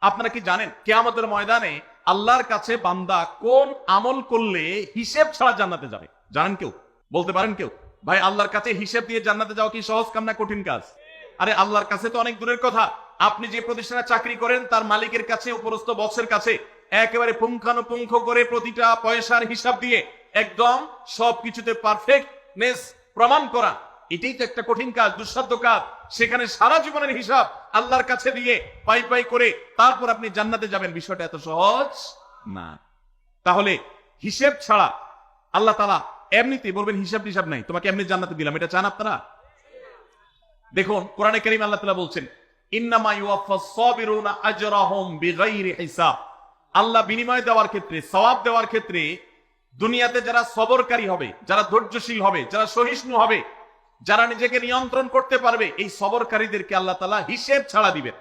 আপনারা কি জানেন কিয়ামতের ময়দানে আল্লাহর কাছে বান্দা কোন আমল করলে হিসেব ছাড়া জান্নাতে যাবে? জানেন কেউ? বলতে পারেন কেউ? ভাই, আল্লাহর কাছে হিসেব দিয়ে জান্নাতে যাওয়া কি সহজ কাম না কঠিন কাজ? আরে আল্লাহর কাছে তো অনেক দূরের কথা। আপনি যে প্রতিষ্ঠানে চাকরি করেন তার মালিকের কাছে, উপরস্থ বসের কাছে একেবারে পুঙ্খানুপুঙ্খ করে প্রতিটা পয়সার হিসাব দিয়ে একদম সবকিছুতে পারফেক্টনেস প্রমাণ করা, এটাই তো একটা কঠিন কাজ, দুঃসাধ্য কাজ। সেখানে সারা জীবনের হিসাব আল্লাহর কাছে দিয়ে পাই পাই করে তারপর আপনি জান্নাতে যাবেন, বিষয়টা এত সহজ না। তাহলে হিসেব ছাড়া আল্লাহ তাআলা এমনিতেই বলবেন হিসাব টিসাব নাই, তোমাকে এমনি জান্নাতে দিলাম, এটা চান আপনারা? দেখুন কোরআনে কারীম আল্লাহ তাআলা বলছেন, ইন্নামা ইউওয়াফাস সাবিরুনা আজরাহুম বিগাইরি হিসাব। আল্লাহ বিনিময় দেওয়ার ক্ষেত্রে, সওয়াব দেওয়ার ক্ষেত্রে দুনিয়াতে যারা সবরকারী হবে, যারা ধৈর্যশীল হবে, যারা সহিষ্ণু হবে, যারা নিজেকে নিয়ন্ত্রণ করতে পারবে, এই সবরকারীদেরকে আল্লাহ তাআলা হিসেব ছাড়া দিবেন।